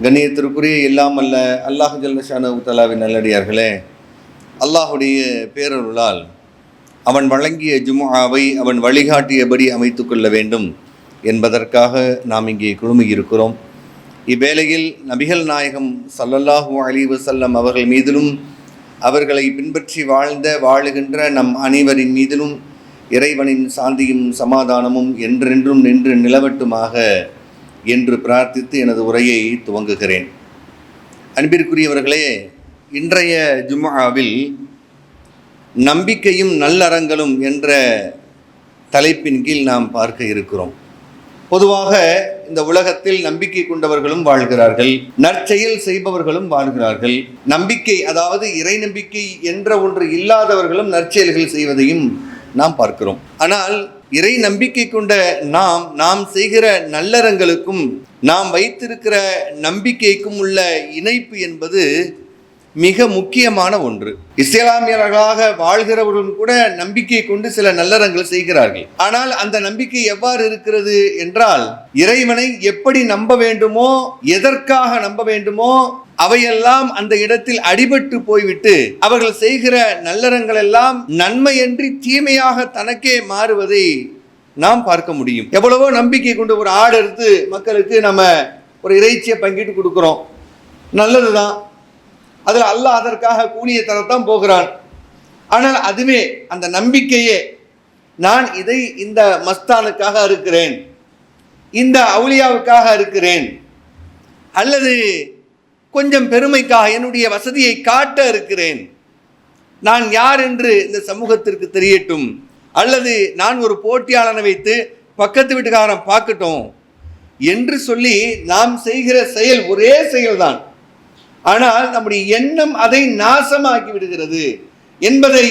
கண்ணியத்திற்குரிய எல்லாம் அல்ல அல்லாஹ் ஜல்ல ஷானஹு தஆலாவின் நல்லடியார்களே, அல்லாஹுடைய பேரருளால் அவன் வழங்கிய ஜும்ஆவை அவன் வழிகாட்டியபடி அமைத்து கொள்ள வேண்டும் என்பதற்காக நாம் இங்கே குழுமியிருக்கிறோம். இவ்வேளையில் நபிகள் நாயகம் ஸல்லல்லாஹு அலைஹி வஸல்லம் அவர்கள் மீதிலும் அவர்களை பின்பற்றி வாழுகின்ற நம் அனைவரின் மீதிலும் இறைவனின் சாந்தியும் சமாதானமும் என்றென்றும் நின்று நிலவட்டுமாக என்று பிரார்த்தித்து எனது உரையை துவங்குகிறேன். அன்பிற்குரியவர்களே, இன்றைய ஜும்ஆவில் நம்பிக்கையும் நல்லறங்களும் என்ற தலைப்பின் கீழ் நாம் பார்க்க இருக்கிறோம். பொதுவாக இந்த உலகத்தில் நம்பிக்கை கொண்டவர்களும் வாழ்கிறார்கள், நற்செயல் செய்பவர்களும் வாழ்கிறார்கள். நம்பிக்கை, அதாவது இறை நம்பிக்கை என்ற ஒன்று இல்லாதவர்களும் நற்செயல்கள் செய்வதையும் நாம் பார்க்கிறோம். ஆனால் இறை நம்பிக்கை கொண்ட நாம் செய்கிற நல்லறங்களுக்கும் நாம் வைத்திருக்கிற நம்பிக்கைக்கும் உள்ள இணைப்பு என்பது மிக முக்கியமான ஒன்று. இஸ்லாமியர்களாக வாழ்கிறவர்களும் கூட நம்பிக்கை கொண்டு சில நல்லறங்கள் செய்கிறார்கள். ஆனால் அந்த நம்பிக்கை எவ்வாறு இருக்கிறது என்றால், இறைவனை எப்படி நம்ப வேண்டுமோ, எதற்காக நம்ப வேண்டுமோ அவையெல்லாம் அந்த இடத்தில் அடிபட்டு போய்விட்டு அவர்கள் செய்கிற நல்லறங்கள் எல்லாம் நன்மையன்றி தீமையாக தனக்கே மாறுவதை நாம் பார்க்க முடியும். எவ்வளவோ நம்பிக்கை கொண்டு ஒரு ஆடு எடுத்து மக்களுக்கு நம்ம ஒரு இறைச்சியை பங்கிட்டு கொடுக்குறோம், நல்லதுதான், அதில் அல்லாஹ் அதற்காக கூலியை தரத்தான் போகிறான். ஆனால் அதுவே அந்த நம்பிக்கையே, நான் இதை இந்த மஸ்தானுக்காக இருக்கிறேன், இந்த அவுலியாவுக்காக இருக்கிறேன், அல்லது கொஞ்சம் பெருமைக்காக என்னுடைய வசதியை காட்ட இருக்கிறேன், நான் யார் என்று இந்த சமூகத்திற்கு தெரியட்டும், அல்லது நான் ஒரு போட்டியாளனை வைத்து பக்கத்து வீட்டுக்காரன் பார்க்கட்டும் என்று சொல்லி நாம் செய்கிற செயல் ஒரே செயல்தான். ஆனால் நம்முடைய எண்ணம் அதை நாசமாக்கி விடுகிறது என்பதை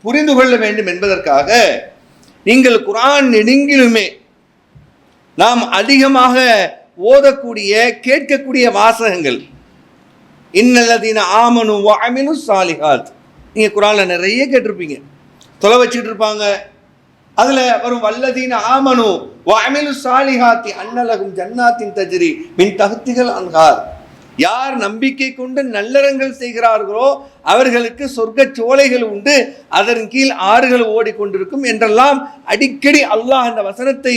புரிந்து கொள்ள வேண்டும் என்பதற்காக நீங்கள் குர்ஆன் நெடுங்கிலுமே நாம் அதிகமாக ஓதக்கூடிய கேட்கக்கூடிய வாசகங்கள் இன்னல்லதீன ஆமனு வ அமிலு ஸாலிஹாத். நீங்கள் குர்ஆன்ல நிறைய கேட்டிருப்பீங்க, தொலை வச்சுட்டு இருப்பாங்க. அதில் வரும் வல்லதீன ஆமனு வ அமிலு ஸாலிஹாத்தி அன்னலகும் ஜன்னாத்தின் தஜ்ரி மின் தஹ்திஹல் அன்ஹார். யார் நம்பிக்கை கொண்டு நல்லறங்கள் செய்கிறார்களோ அவர்களுக்கு சொர்க்க சோலைகள் உண்டு, அதன் கீழ் ஆறுகள் ஓடிக்கொண்டிருக்கும் என்றெல்லாம் அடிக்கடி அல்லாஹ் அந்த வசனத்தை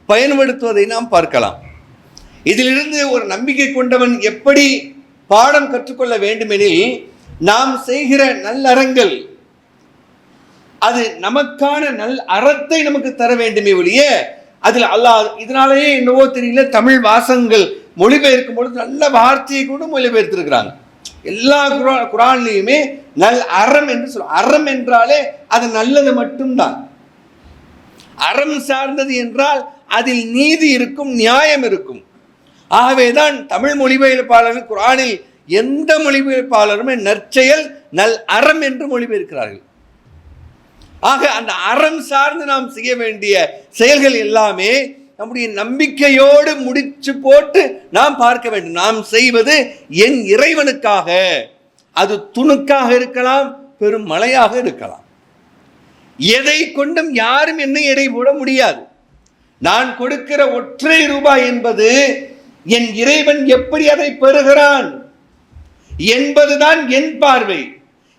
பயன்படுத்துவதை நாம் பார்க்கலாம். இதிலிருந்து ஒரு நம்பிக்கை கொண்டவன் எப்படி பாடம் கற்றுக்கொள்ள வேண்டுமெனில், நாம் செய்கிற நல்லறங்கள் அது நமக்கான அறத்தை நமக்கு தர வேண்டுமே ஒழிய, அதில் அல்லாஹ் இதனாலேயே என்னவோ தெரியல தமிழ் வாசகங்கள் மொழிபெயர்க்கும் பொழுது நல்ல வார்த்தையை கூட மொழிபெயர்த்திருக்கிறாங்க. எல்லா குர்ஆன்லையுமே அறம் என்று சொல்லுவோம். அறம் என்றாலே அது நல்லது மட்டும்தான். அறம் சார்ந்தது என்றால் அதில் நீதி இருக்கும், நியாயம் இருக்கும். ஆகவேதான் தமிழ் மொழிபெயர்ப்பாளர்கள் குர்ஆனில் எந்த மொழிபெயர்ப்பாளருமே நற்செயல் அறம் என்று மொழிபெயர்க்கிறார்கள். ஆக அந்த அறம் சார்ந்து நாம் செய்ய வேண்டிய செயல்கள் எல்லாமே நம்முடைய நம்பிக்கையோடு முடிச்சு போட்டு நாம் பார்க்க வேண்டும். நாம் செய்வது என் இறைவனுக்காக, அது துணுக்காக இருக்கலாம், பெரும் மலையாக இருக்கலாம். எதை கொண்டும் யாரும் என்னை எடை போட முடியாது. நான் கொடுக்கிற ஒற்றை ரூபாய் என்பது என் இறைவன் எப்படி அதை பெறுகிறான் என்பதுதான் என் பார்வை.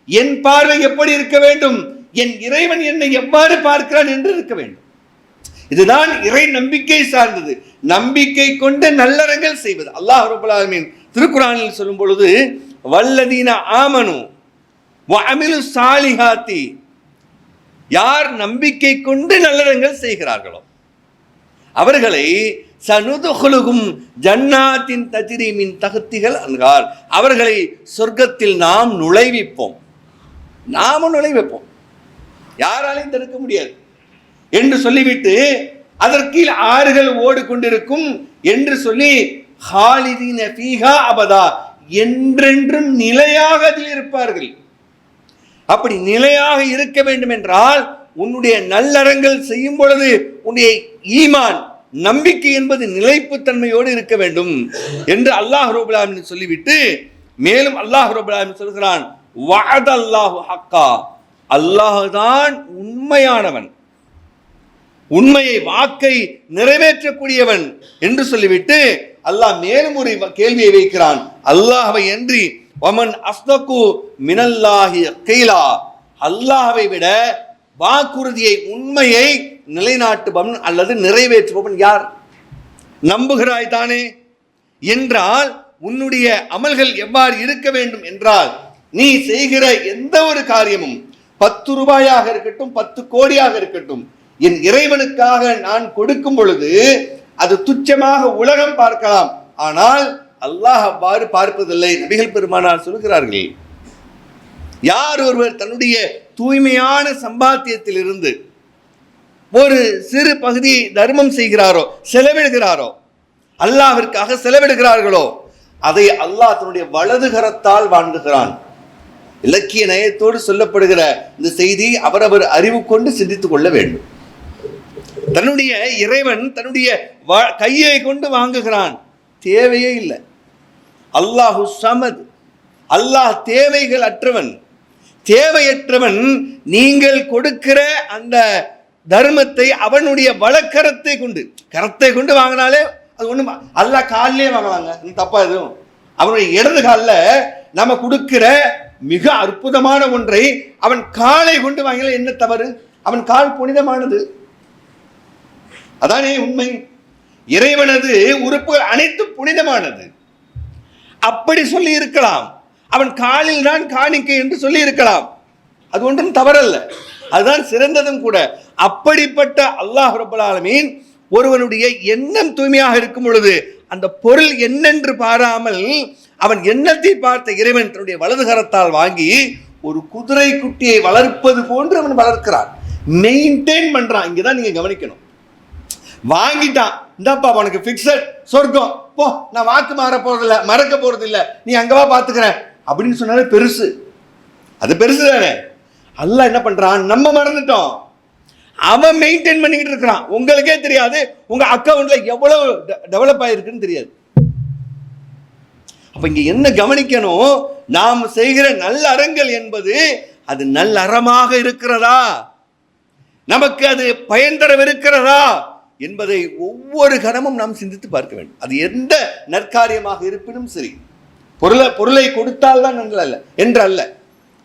என் பார்வை எப்படி இருக்க வேண்டும், என் இறைவன் என்னை எவ்வாறு பார்க்கிறான் என்று இருக்க வேண்டும். இதுதான் இறை நம்பிக்கை சார்ந்தது. நம்பிக்கை கொண்டு நல்லறங்கள் செய்வது. அல்லாஹ் ரப்பல் ஆலமீன் திருக்குர்ஆனில் சொல்லும் பொழுது வல்லதீன ஆமனு வ அமிலு ஸாலிஹாத்தி, யார் நம்பிக்கை கொண்டு நல்லறங்கள் செய்கிறார்களோ அவர்களை சனுதுகுலுகும் ஜன்னாத்தின் தஜ்ரி மின் தஹ்திஹல் அன்ஹார், அவர்களை சொர்க்கத்தில் நாம் நுழைவிப்போம். நாமும் நுழைவிப்போம், யாராலையும் தடுக்க முடியாது என்று சொல்லிவிட்டு அதற்கீழ் ஆறுகள் ஓடிக்கொண்டிருக்கும் என்று சொல்லி ஹாலிதீன ஃபீஹா அபதா, என்றென்றும் நிலையாக அதில் இருப்பார்கள். அப்படி நிலையாக இருக்க வேண்டும் என்றால் உன்னுடைய நல்லறங்கள் செய்யும் பொழுது உன்னுடைய ஈமான் நம்பிக்கை என்பது நிலைப்புத்தன்மையோடு இருக்க வேண்டும் என்று அல்லாஹ் ரப்பல் ஆலமீன் சொல்லிவிட்டு மேலும் அல்லாஹ் ரப்பல் ஆலமீன் சொல்கிறான், வஅதல்லாஹு ஹக்கா, அல்லாஹ்தான் உண்மையானவன், உண்மையை வாக்கை நிறைவேற்றக்கூடியவன் என்று சொல்லிவிட்டு அல்லாஹ் மேலும் ஒரு கேள்வியை வைக்கிறான். அல்லாஹ்வை அன்றி வமன் அஸ்தகு மினல்லாஹி கீலா, அல்லாஹ்வை விட வாக்குறுதியை உண்மையை நிலைநாட்டுபவன் அல்லது நிறைவேற்றுபவன் யார்? நம்புகிறாய் தானே? என்றால் உன்னுடைய அமல்கள் எவ்வாறு இருக்க வேண்டும் என்றால், நீ செய்கிற எந்த ஒரு காரியமும் 10 ரூபாயாக இருக்கட்டும் 10 கோடியாக இருக்கட்டும், என் இறைவனுக்காக நான் கொடுக்கும் பொழுது அது துச்சமாக உலகம் பார்க்கலாம், ஆனால் அல்லாஹ் அவ்வாறு பார்ப்பதில்லை. நபிகள் பெருமானார் சொல்கிறார்கள், யார் ஒருவர் தன்னுடைய தூய்மையான சம்பாத்தியத்தில் இருந்து ஒரு சிறு பகுதியை தர்மம் செய்கிறாரோ, செலவிடுகிறாரோ, அல்லாஹ்விற்காக செலவிடுகிறார்களோ, அதை அல்லாஹ் தன்னுடைய வலது கரத்தால் வாங்குகிறான். இலக்கிய நயத்தோடு சொல்லப்படுகிற இந்த செய்தி அவரவர் அறிவு கொண்டு சிந்தித்துக் கொள்ள வேண்டும். தன்னுடைய இறைவன் தன்னுடைய கையை கொண்டு வாங்குகிறான், தேவையே இல்லை. அல்லாஹு சமத், அல்லாஹ் தேவைகள் அற்றவன், தேவையற்றவன். நீங்கள் கொடுக்கிற அந்த தர்மத்தை அவனுடைய வலக்கரத்தை கொண்டு, கரத்தை கொண்டு வாங்கினாலே அது ஒண்ணு. அல்லாஹ் காலிலே வாங்கலாங்க, தப்பா எதுவும். அவனுடைய இடது காலில் நம்ம கொடுக்கிற மிக அற்புதமான ஒன்றை அவன் காலை கொண்டு வாங்கினா என்ன தவறு? அவன் கால் புனிதமானது, அதானே உண்மை. இறைவனது உறுப்புகள் அனைத்தும் புனிதமானது. அப்படி சொல்லி இருக்கலாம். அவன் காலில் தான் காணிக்கை என்று சொல்லி இருக்கலாம், அது ஒன்றும் தவறல்ல, அதுதான் சிறந்ததும் கூட. அப்படிப்பட்ட அல்லாஹ் ரப்பல் ஆலமீன் ஒருவனுடைய எண்ணம் தூய்மையாக இருக்கும் பொழுது அந்த பொருள் என்னென்று பாராமல் அவன் எண்ணத்தை பார்த்த இறைவன் தன்னுடைய வலது கரத்தால் வாங்கி ஒரு குதிரை குட்டியை வளர்ப்பது போன்று அவன் வளர்க்கிறான், மெயின்டைன் பண்றான். இங்கதான் நீங்க கவனிக்கணும். வாங்கிட்டான், இந்தாப்பா உனக்கு பிக்சட் சொர்க்கம், போ, நான் வாக்கு மாற போறதில்ல, மறக்க போறது இல்லை, நீ அங்கவா பாத்துக்கிறேன் அப்படின்னு சொன்னாலே பெருசு, அது பெருசு தானே. அல்லாஹ் என்ன பண்றான், நம்ம மறந்துட்டோம், அவன் மெயின்டைன் பண்ணிக்கிட்டு இருக்கிறான். உங்களுக்கே தெரியாது உங்க அக்கௌண்ட்ல எவ்வளவு டெவலப் ஆயிருக்குன்னு தெரியாது. அப்ப இங்க என்ன கவனிக்கணும், நாம் செய்கிற நல்ல அறங்கள் என்பது அது நல்ல அறமாக இருக்கிறதா, நமக்கு அது பயன் தரவிருக்கிறதா என்பதை ஒவ்வொரு கணமும் நாம் சிந்தித்து பார்க்க வேண்டும். அது எந்த நற்காரியமாக இருப்பினும் சரி, பொருளை கொடுத்தால் தான் நன்றல்ல அல்ல என்று அல்ல.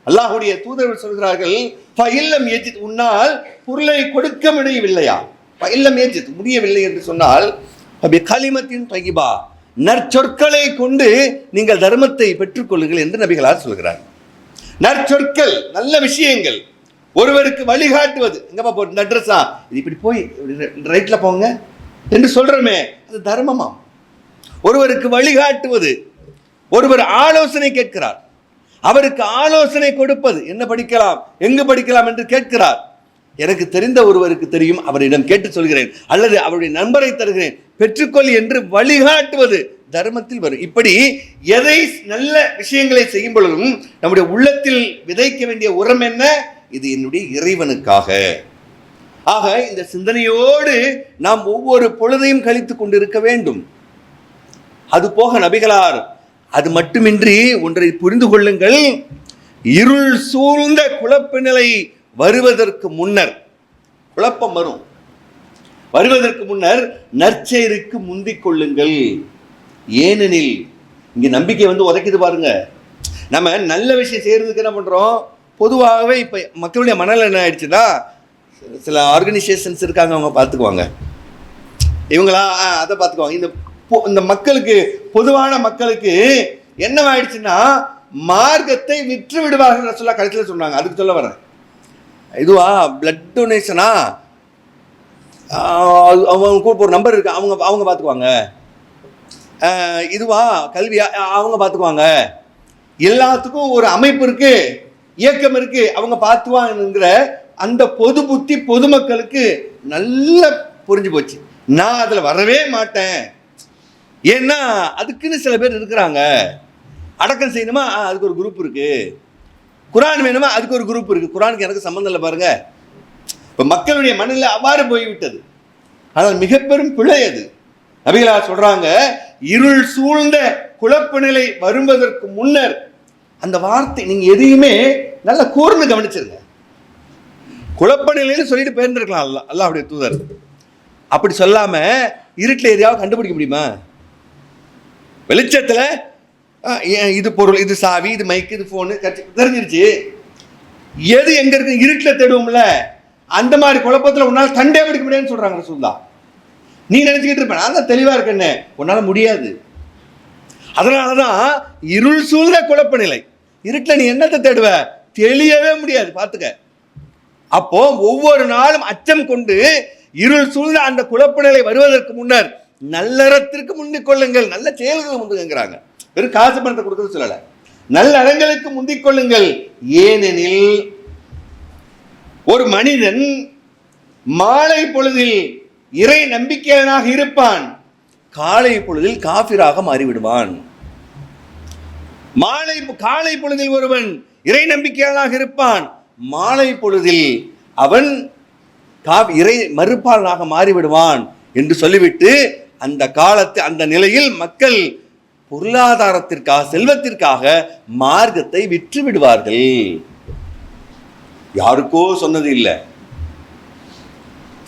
அல்லாஹுடைய தூதர்கள் சொல்கிறார்கள், ஃபஇல்லம் யஜித், உன்னால் பொருளை கொடுக்க முடியவில்லையா, ஃபஇல்லம் யஜித் முடியவில்லை என்று சொன்னால் கலிமத்தின் தய்யிபா, நற்சொற்களை கொண்டு நீங்கள் தர்மத்தை பெற்றுக்கொள்ளுங்கள் என்று நபிகளார் சொல்கிறார். நற்சொற்கள், நல்ல விஷயங்கள், ஒருவருக்கு வழிகாட்டுவது, எங்கப்பா போ, இந்த அட்ரஸா, இது இப்படி போய் ரைட்ல போங்க என்று சொல்றமே, அது தர்மமா? ஒருவருக்கு வழிகாட்டுவது, ஒருவர் ஆலோசனை கேட்கிறார், அவருக்கு ஆலோசனை கொடுப்பது, என்ன படிக்கலாம், எங்கு படிக்கலாம் என்று கேட்கிறார். எனக்கு தெரிந்த ஒருவருக்கு தெரியும், அவரிடம் கேட்டு சொல்கிறேன், அல்லது அவருடைய நண்பரை தருகிறேன், பெற்றுக்கொள் என்று வழிகாட்டுவது தர்மத்தில் வரும். இப்படி எதை நல்ல விஷயங்களை செய்யும் பொழுதும் நம்முடைய உள்ளத்தில் விதைக்க வேண்டிய உரம் என்ன, இது என்னுடைய இறைவனுக்காக. ஆக இந்த சிந்தனையோடு நாம் ஒவ்வொரு பொழுதையும் கழித்துக் கொண்டிருக்க வேண்டும். அது போக நபிகளார் அது மட்டுமின்றி ஒன்றை புரிந்து கொள்ளுங்கள், இருள் சூழ்ந்த குழப்ப நிலை வருவதற்கு முன்னர், குழப்பம் வரும், வருவதற்கு முன்னர் நற்செயலுக்கு முந்திக் கொள்ளுங்கள். ஏனெனில் இங்க நம்பிக்கை உதைக்குது பாருங்க. நம்ம நல்ல விஷயம் செய்யறதுக்கு என்ன பண்றோம், பொதுவாகவே இப்ப மக்களுடைய மனநிலை என்ன ஆயிடுச்சுன்னா, சில ஆர்கனைசேஷன்ஸ் இருக்காங்க, அவங்க பார்த்துக்குவாங்க, இவங்களா அதை பார்த்துக்குவாங்க. இந்த மக்களுக்கு, பொதுவான மக்களுக்கு என்னவாயிடுச்சுன்னா, மார்க்கத்தை விற்று விடுவார்கள் சொல்ல கடைசியில் சொன்னாங்க. அதுக்கு சொல்ல வரேன், இதுவா பிளட் டொனேஷனா, அவங்க ஒரு நம்பர் இருக்கு, அவங்க பார்த்துக்குவாங்க, இதுவா கல்வியா அவங்க பார்த்துக்குவாங்க, எல்லாத்துக்கும் ஒரு அமைப்பு இருக்கு, இயக்கம் இருக்கு, அவங்க பார்த்துவாங்கிற அந்த பொது புத்தி பொதுமக்களுக்கு நல்லா புரிஞ்சு போச்சு. நான் அதில் வரவே மாட்டேன், ஏன்னா அதுக்குன்னு சில பேர் இருக்கிறாங்க. அடக்கம் செய்யணுமா, அதுக்கு ஒரு குரூப் இருக்கு. குரான் வேணுமா, அதுக்கு ஒரு குரூப் இருக்கு. குரானுக்கு எனக்கு சம்பந்தம் இல்லை பாருங்க. இப்போ மக்களுடைய மனநிலை அவ்வாறு போய்விட்டது. ஆனால் மிக பெரும் பிழை அது. நபிகளார் சொல்றாங்க, இருள் சூழ்ந்த குழப்ப நிலை வருவதற்கு முன்னர், அந்த வார்த்தை நீங்க எதையுமே நல்லா கூர்ந்து கவனிச்சிருங்க. குழப்ப நிலைன்னு சொல்லிட்டு போயிருந்திருக்கலாம் அல்லாஹ்வுடைய தூதர். அப்படி சொல்லாம இருட்டில் எதையாவது கண்டுபிடிக்க முடியுமா? வெளிச்சத்தில் இது பொருள், இது சாவி, இது மைக்கு, இது ஃபோனு தெரிஞ்சிருச்சு. எது எங்க இருக்கு இருட்டில் தேடுவோம்ல, அந்த மாதிரி குழப்பத்தில் உன்னால் கண்டே பிடிக்க முடியாதுன்னு சொல்றாங்க ரசூலுல்லாஹ். நீ நினைச்சுக்கிட்டு இருப்ப நான் தான் தெளிவா இருக்கேன்னு, உன்னால முடியாது. அதனாலதான் இருள் சூழ்ந்த குழப்ப நிலை. இருட்டில் நீ என்னத்தை தேடுவ? தெளியவே முடியாது, பார்த்துக்க. அப்போ ஒவ்வொரு நாளும் அச்சம் கொண்டு இருள் சூழ்ந்த அந்த குழப்ப நிலை வருவதற்கு முன்னர் நல்லறத்திற்கு முந்திக் கொள்ளுங்கள், நல்ல செயல்கள் முந்துங்கிறாங்க. வெறும் காசு பணத்தை கொடுக்கறது சொல்லல, நல்ல அறங்களுக்கு முந்திக் கொள்ளுங்கள். ஏனெனில் ஒரு மனிதன் மாலை பொழுதில் இறை நம்பிக்கையாளனாக இருப்பான், காலை பொழுதில் காபிராக மாறிவிடுவான். காலை பொழுதில் ஒருவன் இறை நம்பிக்கையாளனாக இருப்பான், மாலை பொழுதில் அவன் இறை மறுப்பாளனாக மாறிவிடுவான் என்று சொல்லிவிட்டு அந்த காலத்து அந்த நிலையில் மக்கள் பொருளாதாரத்திற்காக, செல்வத்திற்காக மார்க்கத்தை விற்று விடுவார்கள். யாருக்கோ சொன்னது இல்லை,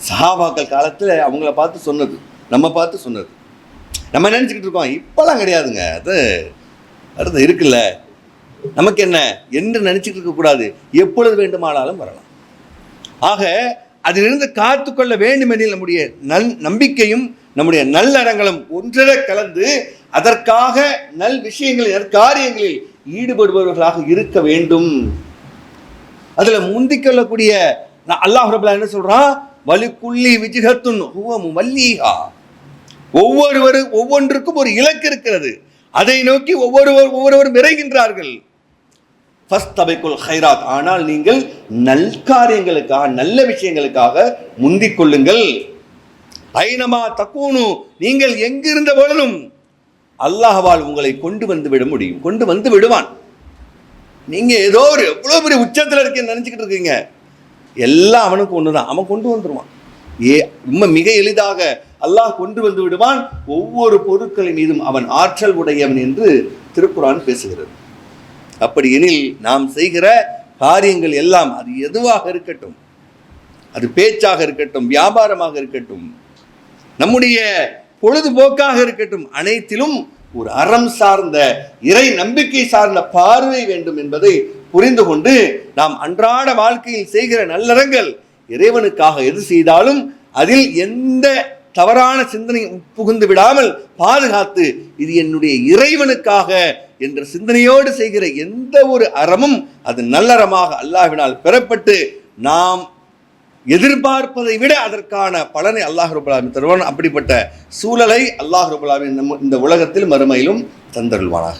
சஹாபாக்கள் காலத்தில் அவங்கள பார்த்து சொன்னது, நம்ம பார்த்து சொன்னது. நம்ம நினச்சிக்கிட்டு இருக்கோம் இப்பெல்லாம் கிடையாதுங்க, அது இருக்குல்ல, நமக்கு என்ன என்று நினச்சிக்கிட்டு இருக்கக்கூடாது. எப்பொழுது வேண்டுமானாலும் வரலாம். ஆக அதிலிருந்து காத்துக்கொள்ள வேண்டும் எனில் நம்முடைய நம்பிக்கையும் நம்முடைய நல்லறங்களும் ஒன்றரை கலந்து அதற்காக நல் விஷயங்களில் நற்காரியங்களில் ஈடுபடுபவர்களாக இருக்க வேண்டும். அதுல முந்திக்கொள்ளக்கூடிய அல்லாஹ் ரப்பல் ஆலமீன் என்ன சொல்றான்? வலிக்குள்ளி விஜ்ஹத்துன் ஹுவ முவல்லிஹா. ஒவ்வொன்றுக்கும் ஒரு இலக்கு இருக்கிறது, அதை நோக்கி ஒவ்வொருவரும் விரைகின்றார்கள். ஃபஸ்தபிகுல் ஹைராத், ஆனால் நீங்கள் நல்காரியங்களுக்காக, நல்ல விஷயங்களுக்காக முந்திக் கொள்ளுங்கள். ஐனமா தக்கூனு, நீங்கள் எங்கிருந்த பொழுதும் அல்லாஹ்வால் உங்களை கொண்டு வந்து விட முடியும், கொண்டு வந்து விடுவான். நீங்க ஏதோ ஒரு எவ்வளவு பெரிய உச்சத்தில் இருக்கேன்னு நினைச்சுக்கிட்டு இருக்கீங்க, எல்லாம் அவனுக்கு ஒண்ணுதான், அவன் கொண்டு வந்துடுவான். மிக எளிதாக அல்லாஹ் கொண்டு வந்து விடுவான். ஒவ்வொரு பொருட்களின் மீதும் அவன் ஆற்றல் உடையவன் என்று திருக்குர்ஆன் பேசுகிறது. அப்படி எனில் நாம் செய்கிற காரியங்கள் எல்லாம், அது எதுவாக இருக்கட்டும், அது பேச்சாக இருக்கட்டும், வியாபாரமாக இருக்கட்டும், நம்முடைய பொழுதுபோக்காக இருக்கட்டும், அனைத்திலும் ஒரு அறம் சார்ந்த, இறை நம்பிக்கை சார்ந்த பார்வை வேண்டும் என்பதை புரிந்து கொண்டு நாம் அன்றாட வாழ்க்கையில் செய்கிற நல்லறங்கள் இறைவனுக்காக எது செய்தாலும் அதில் எந்த தவறான சிந்தனை புகுந்து விடாமல் பாதுகாத்து, இது என்னுடைய இறைவனுக்காக என்ற சிந்தனையோடு செய்கிற எந்த ஒரு அறமும் அது நல்லறமாக அல்லாஹ்வினால் பெறப்பட்டு நாம் எதிர்பார்ப்பதை விட அதற்கான பலனை அல்லாஹ் ரப்பல் ஆலமீன் தருவான். அப்படிப்பட்ட சூழலை அல்லாஹ் ரப்பல் ஆலமீன் இந்த உலகத்தில் மறுமையிலும் தந்தருள்வானாக.